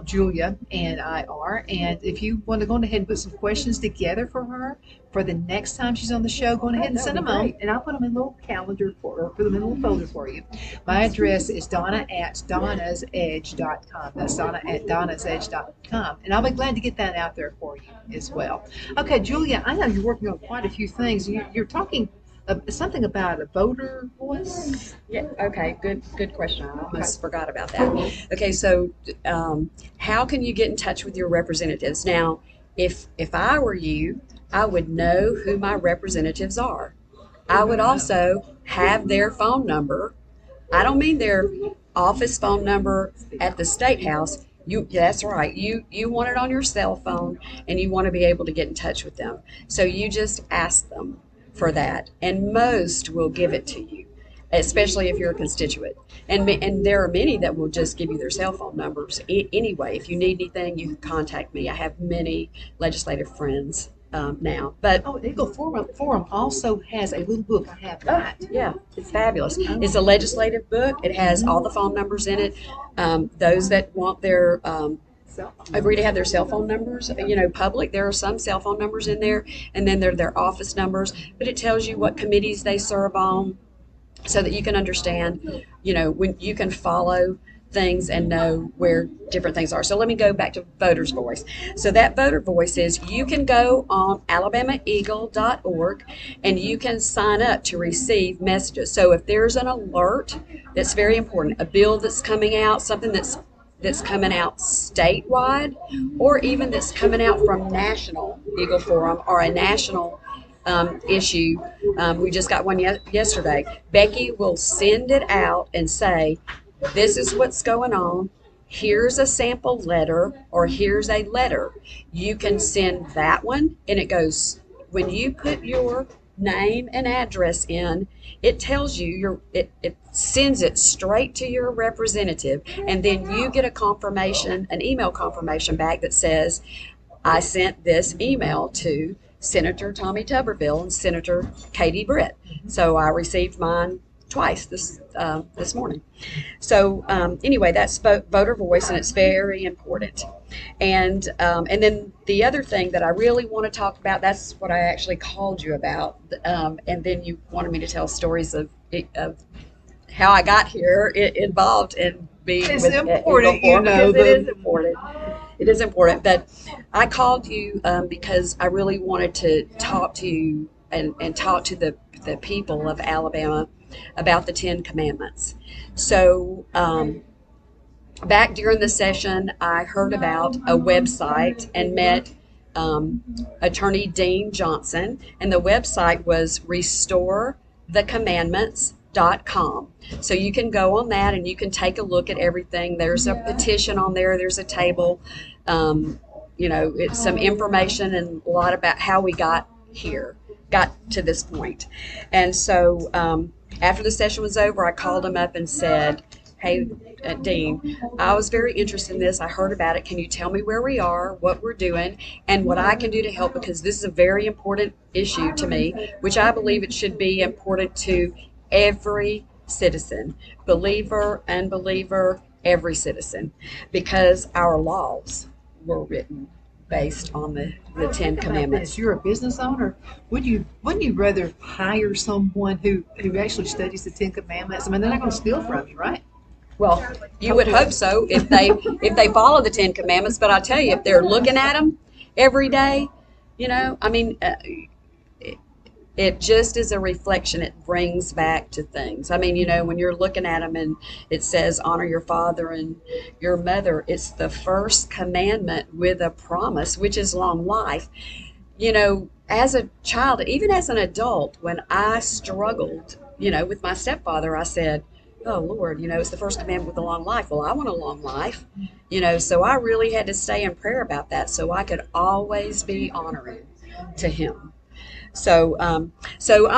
Julia and I are, and if you want to go ahead and put some questions together for her for the next time she's on the show, go ahead and send them on, and I'll put them in a little calendar put them in a little folder for you. My address is donna@donnasedge.com. That's donna@donnasedge.com, and I'll be glad to get that out there for you as well. Okay, Julia, I know you're working on quite a few things. You're talking something about a voter voice? Yeah, okay, good question. I almost forgot about that. Okay, so how can you get in touch with your representatives? Now, if I were you, I would know who my representatives are. I would also have their phone number. I don't mean their office phone number at the State House. That's right. You want it on your cell phone, and you want to be able to get in touch with them. So you just ask them for that, and most will give it to you, especially if you're a constituent. And there are many that will just give you their cell phone numbers anyway. If you need anything, you can contact me. I have many legislative friends now. But Eagle Forum also has a little book. I have that. Yeah, it's fabulous. It's a legislative book. It has all the phone numbers in it. Those that want their agree to have their cell phone numbers, public. There are some cell phone numbers in there, and then there are their office numbers, but it tells you what committees they serve on so that you can understand, when you can follow things and know where different things are. So let me go back to Voter's Voice. So that Voter Voice is, you can go on alabamaeagle.org and you can sign up to receive messages. So if there's an alert that's very important, a bill that's coming out, something that's coming out statewide, or even that's coming out from National Eagle Forum or a national issue. We just got one yesterday. Becky will send it out and say, this is what's going on. Here's a sample letter, or here's a letter. You can send that one, and it goes, when you put your name and address in, it tells you it sends it straight to your representative, and then you get a confirmation, an email confirmation back that says, I sent this email to Senator Tommy Tuberville and Senator Katie Britt. So I received mine twice this morning. So anyway, that's Voter Voice, and it's very important. And then the other thing that I really want to talk about, that's what I actually called you about. And then you wanted me to tell stories of how I got here involved in being It's with important, Eagle Forum, because it the- is important. It is important. But I called you because I really wanted to talk to you and talk to the people of Alabama about the 10 Commandments. So back during the session, I heard about a website and met Attorney Dean Johnson, and the website was restorethecommandments.com. So you can go on that and you can take a look at everything. There's a petition on there. There's a table. It's some information and a lot about how we got to this point. And so after the session was over, I called him up and said, hey, Dean, I was very interested in this. I heard about it. Can you tell me where we are, what we're doing, and what I can do to help? Because this is a very important issue to me, which I believe it should be important to every citizen, believer, unbeliever, every citizen, because our laws were written based on the 10 Commandments. If you're a business owner, wouldn't you rather hire someone who actually studies the 10 Commandments? I mean, they're not going to steal from you, right? Well, you would hope so if they follow the 10 Commandments. But I tell you, if they're looking at them every day, it just is a reflection. It brings back to things. I mean, when you're looking at them and it says, honor your father and your mother, it's the first commandment with a promise, which is long life. As a child, even as an adult, when I struggled, with my stepfather, I said, oh, Lord, it's the first commandment with a long life. Well, I want a long life, so I really had to stay in prayer about that so I could always be honoring to him. So I'm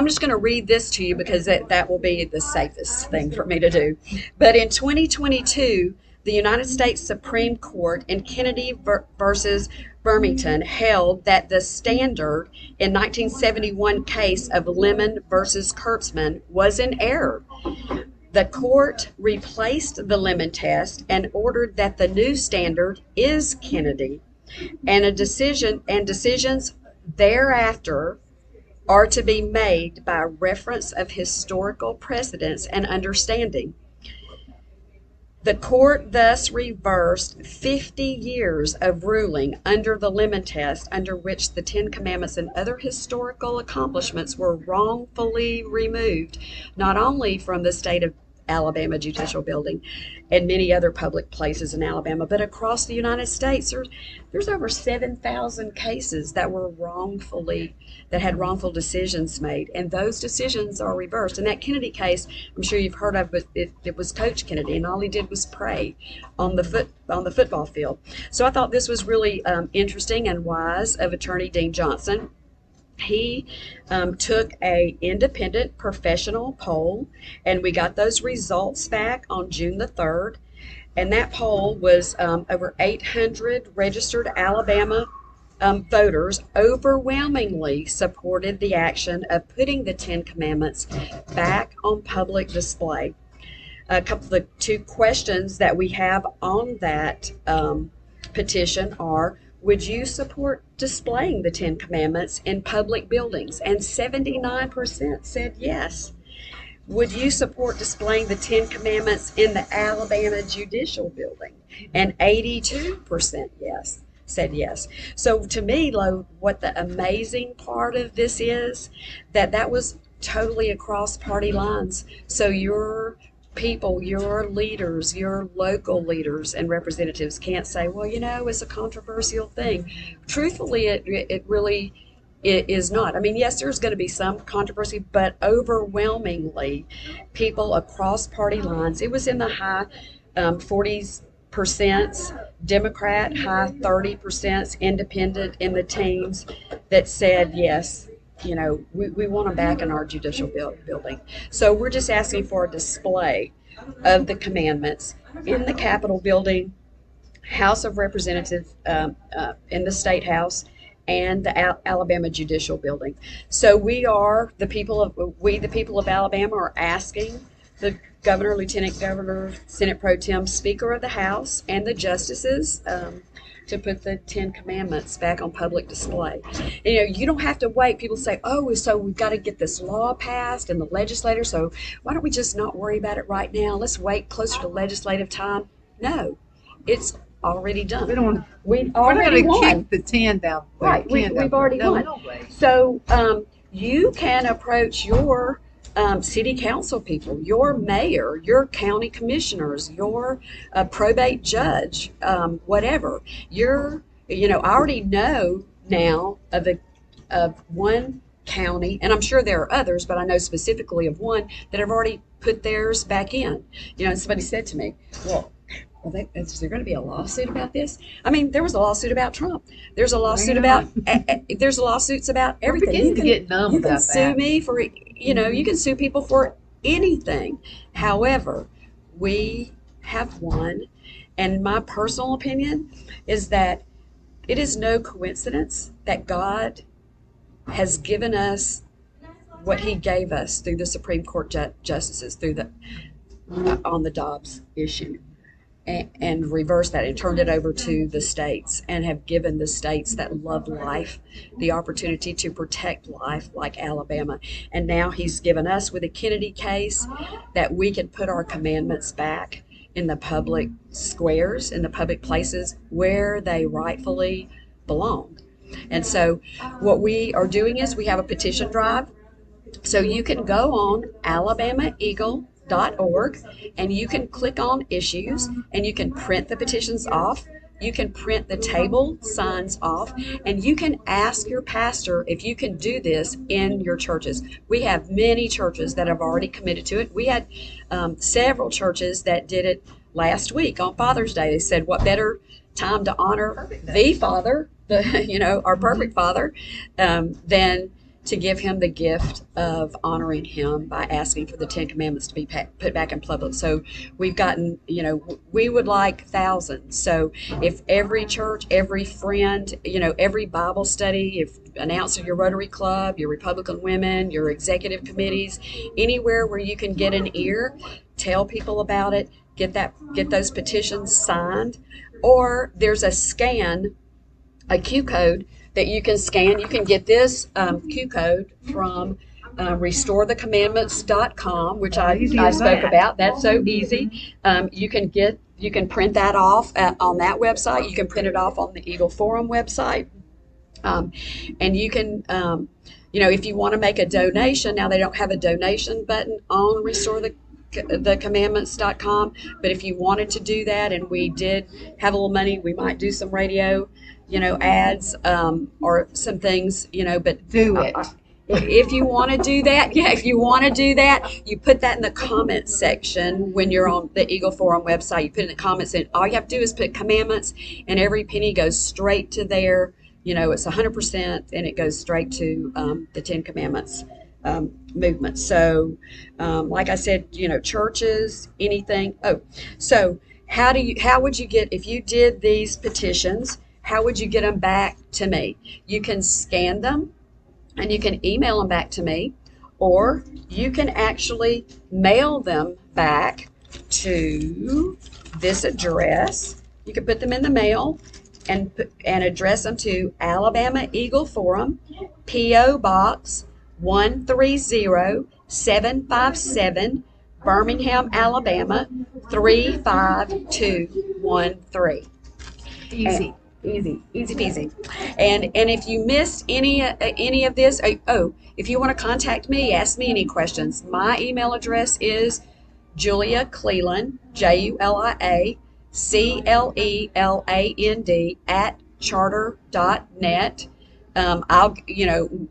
just going to read this to you because that will be the safest thing for me to do. But in 2022, the United States Supreme Court in Kennedy versus Birmingham held that the standard in 1971 case of Lemon versus Kurtzman was in error. The court replaced the Lemon test and ordered that the new standard is Kennedy, and decisions thereafter are to be made by reference of historical precedents and understanding. The court thus reversed 50 years of ruling under the Lemon test, under which the 10 Commandments and other historical accomplishments were wrongfully removed, not only from the state of Alabama Judicial Building and many other public places in Alabama, but across the United States. There's over 7,000 cases that had wrongful decisions made, and those decisions are reversed. In that Kennedy case, I'm sure you've heard of, but it was Coach Kennedy, and all he did was pray on the football field. So I thought this was really interesting and wise of Attorney Dean Johnson. He took a independent professional poll, and we got those results back on June the 3rd. And that poll was over 800 registered Alabama voters overwhelmingly supported the action of putting the 10 Commandments back on public display. The two questions that we have on that petition are, would you support displaying the 10 Commandments in public buildings? And 79% said yes. would you support displaying the 10 Commandments in the Alabama Judicial Building? And 82% said yes. So to me, Lo, what the amazing part of this is that was totally across party lines. So your people, your leaders, your local leaders and representatives can't say, well, it's a controversial thing. Truthfully, it really it is not. I mean, yes, there's going to be some controversy, but overwhelmingly, people across party lines, it was in the high 40% Democrat, high 30% independent in the teams that said, yes, we want them back in our judicial building. So we're just asking for a display of the commandments in the Capitol building, House of Representatives, in the State House, and the Alabama Judicial Building. So the people of Alabama are asking the governor, lieutenant governor, Senate Pro Tem, Speaker of the House, and the justices to put the 10 Commandments back on public display. And, you don't have to wait. People say, oh, so we've got to get this law passed and the legislator, so why don't we just not worry about it right now? Let's wait closer to legislative time. No, it's already done. We've already won. Kick the 10 down. Right, we've already won. No way. So you can approach your city council people, your mayor, your county commissioners, your probate judge, whatever. I already know now of one county, and I'm sure there are others, but I know specifically of one that have already put theirs back in. And somebody said to me, well, is there going to be a lawsuit about this? I mean, there was a lawsuit about Trump. There's a lawsuit there's lawsuits about everything. You can get numb you about can sue that. me for, you can sue people for anything. However, we have won. And my personal opinion is that it is no coincidence that God has given us what he gave us through the Supreme Court justices, on the Dobbs issue. And reversed that and turned it over to the states, and have given the states that love life the opportunity to protect life, like Alabama. And now he's given us, with the Kennedy case, that we can put our commandments back in the public squares, in the public places where they rightfully belong. And so what we are doing is we have a petition drive. So you can go on alabamaeagle.org and you can click on issues, and you can print the petitions off. You can print the table signs off, and you can ask your pastor if you can do this in your churches. We have many churches that have already committed to it. We had several churches that did it last week on Father's Day. They said, what better time to honor the Father, our perfect Father, than to give him the gift of honoring him by asking for the 10 Commandments to be put back in public. So we've gotten, we would like thousands. So if every church, every friend, every Bible study, if announce your Rotary Club, your Republican women, your executive committees, anywhere where you can get an ear, tell people about it, get those petitions signed. Or there's a Q code that you can scan. You can get this Q code from restorethecommandments.com, which I spoke about. That's so easy. You can print that off on that website. You can print it off on the Eagle Forum website. And you can, if you want to make a donation, now they don't have a donation button on restorethecommandments.com, but if you wanted to do that, and we did have a little money, we might do some radio ads, or some things, but Do it. If you want to do that, you put that in the comments section when you're on the Eagle Forum website. You put in the comments, and all you have to do is put commandments, and every penny goes straight to there. It's 100%, and it goes straight to the 10 Commandments movement. So, like I said, churches, anything. Oh, so how would you get, if you did these petitions, how would you get them back to me? You can scan them and you can email them back to me, or you can actually mail them back to this address. You can put them in the mail and address them to Alabama Eagle Forum, P.O. Box 130, 757 Birmingham, Alabama 35213. Easy. Easy peasy. And if you missed any of this, if you want to contact me, ask me any questions. My email address is Julia Cleland, JuliaCleland @charter.net.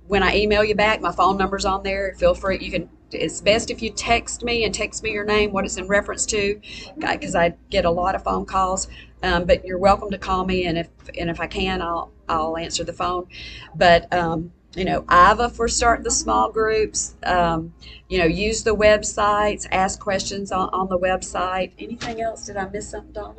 When I email you back, my phone number's on there. Feel free. It's best if you text me your name, what it's in reference to, because I get a lot of phone calls. But you're welcome to call me, and if I can, I'll answer the phone. But IVA for starting the small groups. Use the websites, ask questions on the website. Anything else? Did I miss something, Donna?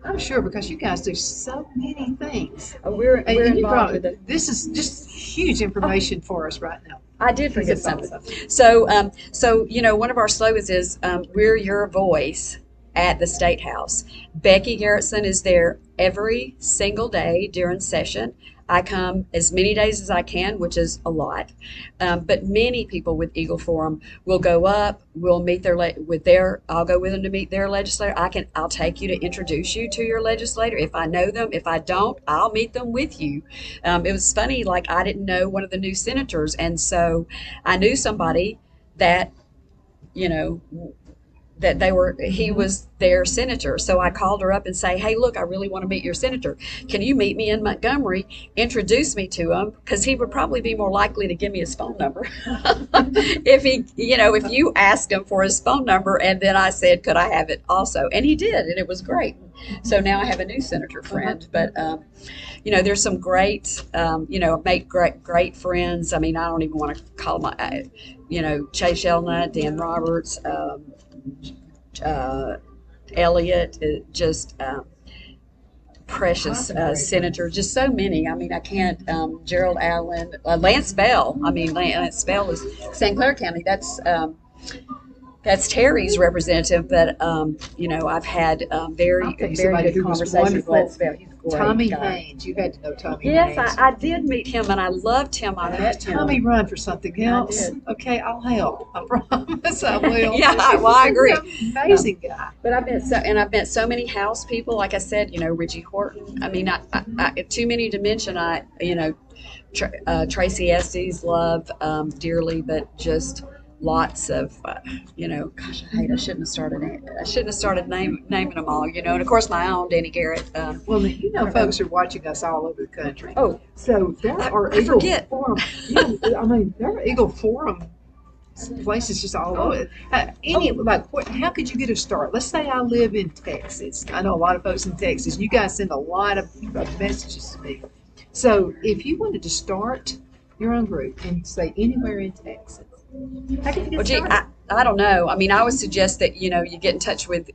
I'm sure, because you guys do so many things. We're involved with it. This is just huge information for us right now. I did forget something. So one of our slogans is "We're your voice" at the State House. Becky Garrettson is there every single day during session. I come as many days as I can, which is a lot. But many people with Eagle Forum will go up. We'll meet I'll go with them to meet their legislator. I'll take you to introduce you to your legislator if I know them. If I don't, I'll meet them with you. It was funny. Like, I didn't know one of the new senators, and so I knew somebody that, he was their senator. So I called her up and say, hey, look, I really want to meet your senator. Can you meet me in Montgomery? Introduce me to him, because he would probably be more likely to give me his phone number. if you asked him for his phone number, and then I said, could I have it also? And he did, and it was great. So now I have a new senator friend. But, there's some great, make great friends. I mean, I don't even want to call them, Chase Shelnut, Dan Roberts, Elliott, just precious senator, just so many. I mean, I can't. Gerald Allen, Lance Bell. I mean, Lance Bell is St. Clair County. That's Terry's representative, but I've had very good conversations with Lance Bell. He's great. Tommy Haynes, you had to know Tommy Haynes. Yes, I did meet him, and I loved him. I met him. Tommy run for something else. Okay, I'll help. I promise I will. Yeah, well, I agree. Amazing guy. But I've met so many House people. Like I said, Richie Horton. I mean, I too many to mention. Tracy Estes love dearly, but just lots of, gosh, I shouldn't have started naming them all, and of course my own Danny Garrett. Folks are watching us all over the country. Oh, so there are Eagle Forum. There are Eagle Forum places just all over. How could you get a start? Let's say I live in Texas. I know a lot of folks in Texas. You guys send a lot of messages to me. So if you wanted to start your own group and say anywhere in Texas, how can you get started? I don't know. I mean, I would suggest that you get in touch with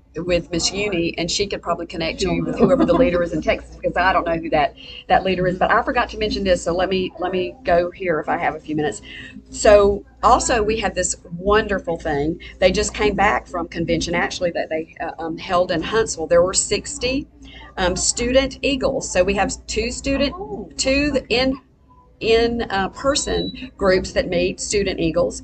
Miss Uni, and she could probably connect you with whoever the leader is in Texas, because I don't know who that leader is. But I forgot to mention this, so let me go here if I have a few minutes. So also we have this wonderful thing. They just came back from convention, actually, that they held in Huntsville. There were 60 student Eagles. So we have two in-person groups that meet, student Eagles.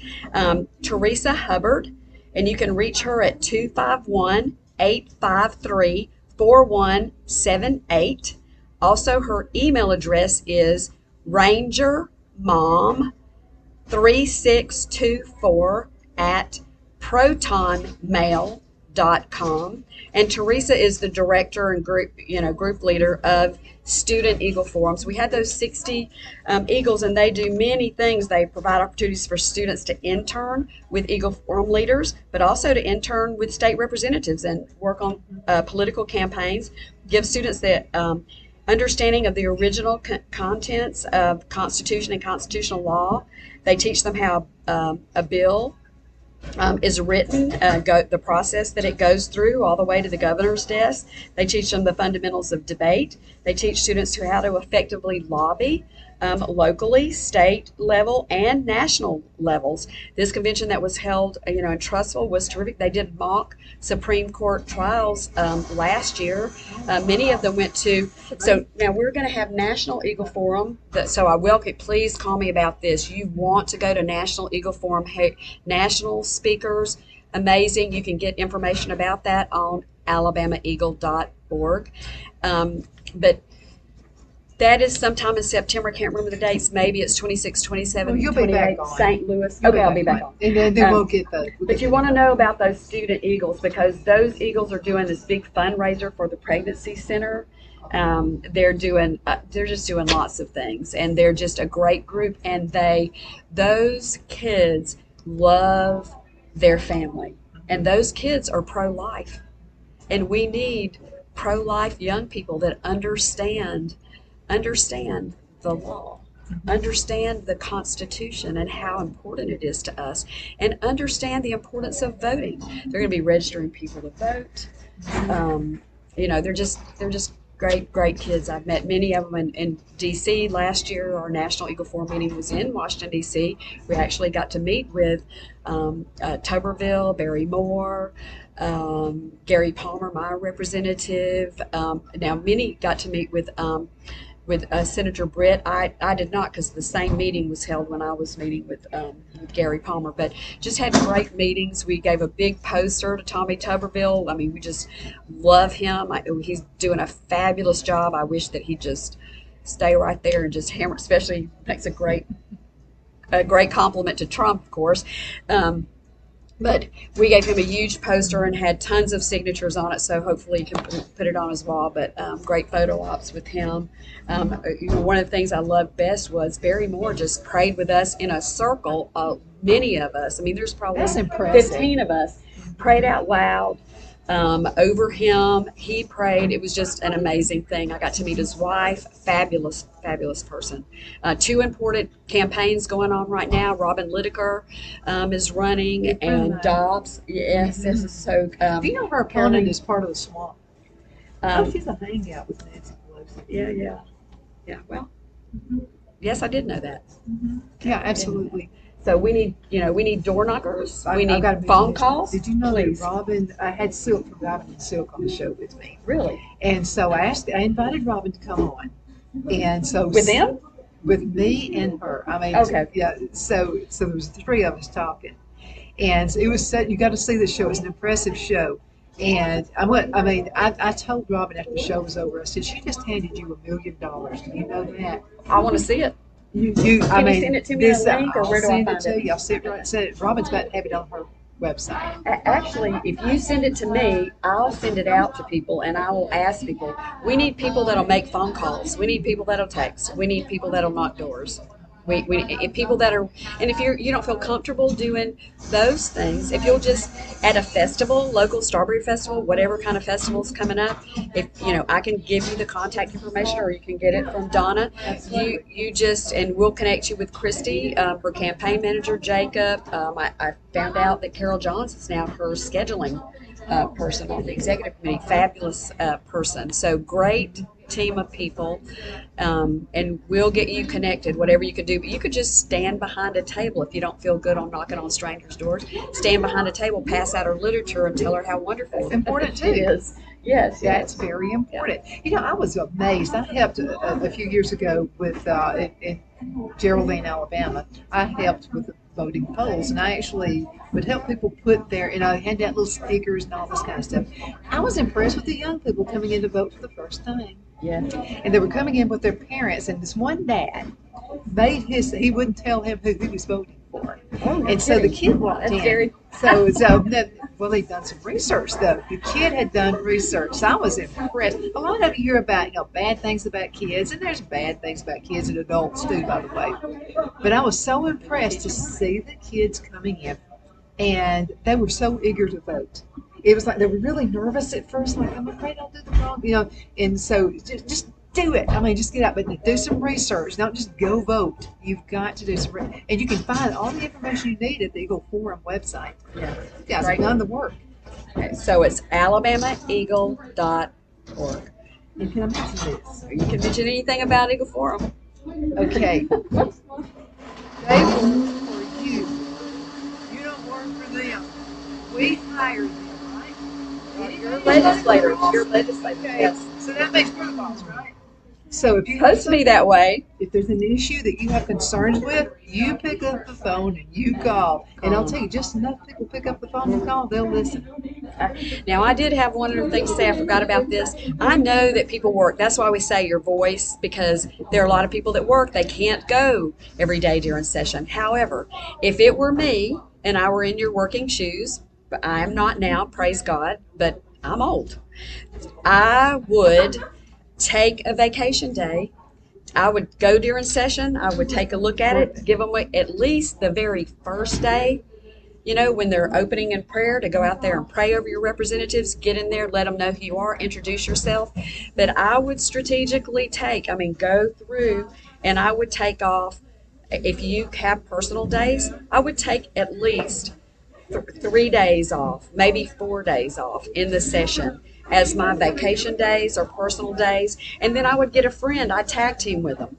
Teresa Hubbard, and you can reach her at 251-853-4178. Also, her email address is rangermom3624@protonmail.com. And Teresa is the director and group leader of Student Eagle Forums. We had those 60 Eagles, and they do many things. They provide opportunities for students to intern with Eagle Forum leaders, but also to intern with state representatives and work on political campaigns, give students the understanding of the original contents of Constitution and constitutional law. They teach them how a bill is written, the process that it goes through all the way to the governor's desk. They teach them the fundamentals of debate. They teach students how to effectively lobby locally, state level, and national levels. This convention that was held, in Trussville was terrific. They did mock Supreme Court trials last year. Many of them went to. So now we're going to have National Eagle Forum. So I welcome. Please call me about this. You want to go to National Eagle Forum? Hey, national speakers, amazing. You can get information about that on alabamaeagle.org. But that is sometime in September. I can't remember the dates. Maybe it's 26, 27, Well, you'll be back 28, on. St. Louis. You'll Okay, I'll be back on. on. And then we'll get the. But you want to know about those student eagles, because those eagles are doing this big fundraiser for the pregnancy center. They're just doing lots of things, and they're just a great group. And those kids love their family, and those kids are pro-life, and we need pro-life young people that understand the law, understand the Constitution and how important it is to us, and understand the importance of voting. They're going to be registering people to vote. They're just great kids. I've met many of them in D.C. Last year. Our National Eagle Forum meeting was in Washington, D.C. We actually got to meet with Tuberville, Barry Moore, Gary Palmer, my representative. Now, many got to meet with Senator Britt. I did not, because the same meeting was held when I was meeting with Gary Palmer, but just had great meetings. We gave a big poster to Tommy Tuberville. I mean, we just love him. He's doing a fabulous job. I wish that he'd just stay right there and just hammer, especially makes a great compliment to Trump, of course. But we gave him a huge poster and had tons of signatures on it, so hopefully he can put it on his wall. But great photo ops with him. One of the things I loved best was Barry Moore just prayed with us in a circle. Many of us, I mean, there's probably That's impressive. 15 of us, prayed out loud over him. He prayed. It was just an amazing thing. I got to meet his wife. Fabulous person. Two important campaigns going on right now. Robin Lideker is running, and Dobbs. Yes, this is so. Do you know her opponent is part of the swamp? She's a hangout with Nancy Pelosi. Yeah. Well, yes, I did know that. Yeah, absolutely. So we need door knockers. We I've need got to phone mention, calls. Did you know Please. that Robin? I had Silk from Robin and Silk on the show with me, Really? and so I invited Robin to come on, and so With them? with me and her. I mean, Okay. yeah. So there was the three of us talking, and it was you got to see the show. It's an impressive show. And I told Robin after the show was over, I said, she just handed you $1 million. Do you know that? I want to see it. You Can you send it to me on a link, or where do I send find it to it? you. I'll sit right. Send it. Robin's about to have it on her website. Actually, if you send it to me, I'll send it out to people, and I will ask people. We need people that'll make phone calls. We need people that'll text. We need people that'll knock doors. If people that are, and if you don't feel comfortable doing those things, if you'll just at a festival, local strawberry festival, whatever kind of festival's coming up, if I can give you the contact information, or you can get it from Donna. You just, and we'll connect you with Christy, her campaign manager, Jacob. I found out that Carol Johns is now her scheduling person on the executive committee. Fabulous person. So great team of people, and we'll get you connected, whatever you can do. But you could just stand behind a table if you don't feel good on knocking on strangers' doors. Stand behind a table, pass out her literature, and tell her how wonderful It's important too. it is. Yes, That's very important. I was amazed. I helped a few years ago with in Geraldine, Alabama. I helped with the voting polls, and I actually would help people put their, hand out little stickers and all this kind of stuff. I was impressed with the young people coming in to vote for the first time. Yeah. And they were coming in with their parents, and this one dad he wouldn't tell him who he was voting for. Oh, And so the kid walked That's in. very- Well, they'd done some research, though. The kid had done research, so I was impressed. A lot of you hear about, bad things about kids, and there's bad things about kids and adults too, by the way. But I was so impressed to see the kids coming in, and they were so eager to vote. It was like they were really nervous at first, like, I'm afraid I'll do the wrong, and so just do it. Just get out, but do some research. Don't just go vote. You've got to do some and you can find all the information you need at the Eagle Forum website. Yeah. You guys have done the work. Okay, so it's alabamaeagle.org. And can I mention this? You can mention anything about Eagle Forum. Okay. They work for you. You don't work for them. We hire them, right? You're legislators. You're legislators. Okay. Yes. So that makes we're the boss, right? So if you Supposed to be that way. if there's an issue that you have concerns with, you pick up the phone and you call. And I'll tell you, just enough people pick up the phone and call, they'll listen. Now, I did have one other thing to say. I forgot about this. I know that people work. That's why we say your voice, because there are a lot of people that work. They can't go every day during session. However, if it were me and I were in your working shoes, but I am not now, praise God, but I'm old. I would take a vacation day. I would go during session. I would take a look at it, give them at least the very first day, you know, when they're opening in prayer, to go out there and pray over your representatives, get in there, let them know who you are, introduce yourself. But I would strategically go through, and I would take off, if you have personal days, I would take at least 3 days off, maybe 4 days off in the session as my vacation days or personal days. And then I would get a friend, I tag team with them,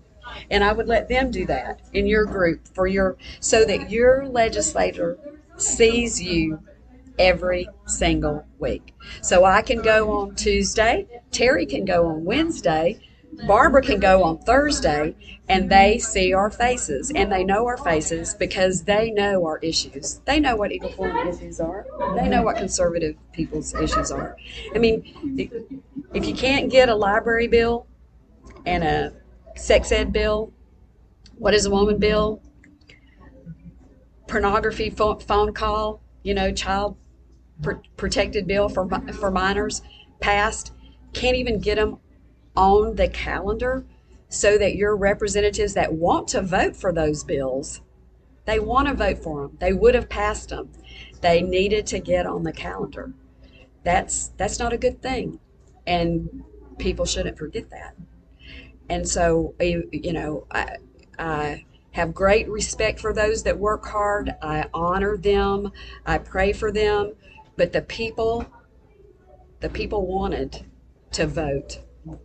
and I would let them do that in your group so that your legislator sees you every single week. So I can go on Tuesday, Terry can go on Wednesday, Barbara can go on Thursday, and they see our faces, and they know our faces because they know our issues. They know what Eagle Forum issues are. They know what conservative people's issues are. I mean, if you can't get a library bill and a sex ed bill, what is a woman bill? Pornography phone call, child protected bill for minors passed, can't even get them on the calendar so that your representatives that want to vote for those bills, they want to vote for them. They would have passed them. They needed to get on the calendar. That's not a good thing, and people shouldn't forget that. And so, I have great respect for those that work hard. I honor them. I pray for them. But the people wanted to vote,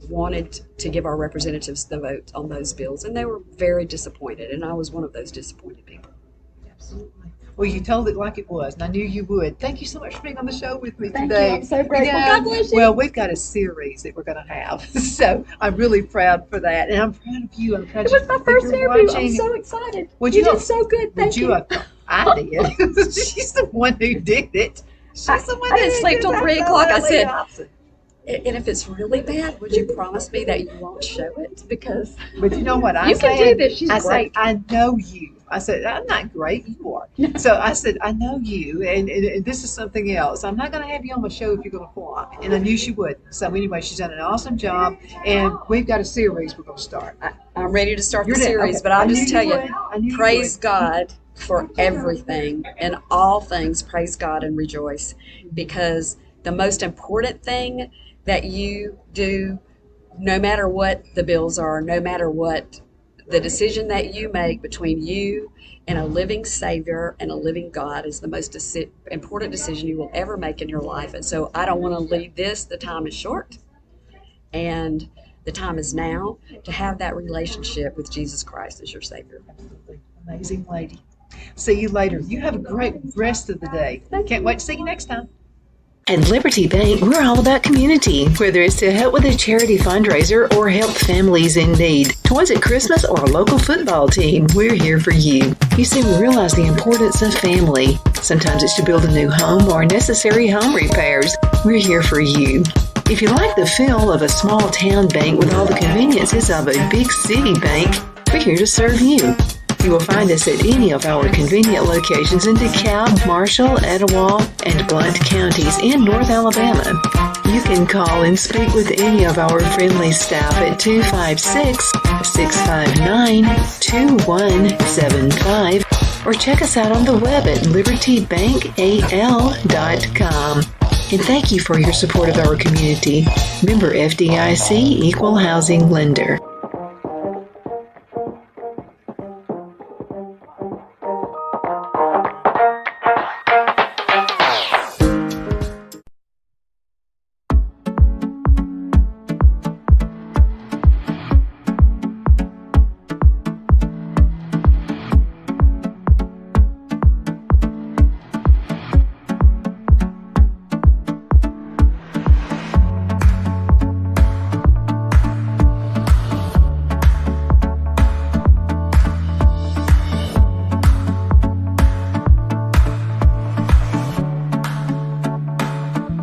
wanted to give our representatives the vote on those bills, and they were very disappointed, and I was one of those disappointed people. Absolutely. Well, you told it like it was, and I knew you would. Thank you so much for being on the show with me Thank today. you. I'm so grateful. God bless you. Well, we've got a series that we're going to have, so I'm really proud for that, and I'm proud of you. I'm proud It was my first you're interview. watching. I'm so excited. Would you you did so good. Thank you. I did. She's the one who did it. I didn't sleep till 3 o'clock. I said, and if it's really bad, would you promise me that you won't show it? Because but you know what I you said? can do this. She's I great. said, I know you. I said, I'm not great. You are. So I said, I know you, and this is something else. I'm not going to have you on my show if you're going to flop. And I knew she would. So anyway, she's done an awesome job, and we've got a series we're going to start. I'm ready to start the You're series, okay. but I'll I just knew tell you you, would. I knew you praise would. God for everything and all things. Praise God and rejoice, because the most important thing that you do, no matter what the bills are, no matter what the decision that you make between you and a living Savior and a living God, is the most important decision you will ever make in your life. And so I don't want to leave this. The time is short, and the time is now to have that relationship with Jesus Christ as your Savior. Absolutely. Amazing lady. See you later. You have a great rest of the day. Can't wait to see you next time. At Liberty Bank, we're all about community, whether it's to help with a charity fundraiser or help families in need. Toys at Christmas or a local football team, we're here for you. You see, we realize the importance of family. Sometimes it's to build a new home or necessary home repairs. We're here for you. If you like the feel of a small town bank with all the conveniences of a big city bank, we're here to serve you. You will find us at any of our convenient locations in DeKalb, Marshall, Etowah, and Blount counties in North Alabama. You can call and speak with any of our friendly staff at 256-659-2175 or check us out on the web at libertybankal.com. And thank you for your support of our community. Member FDIC Equal Housing Lender.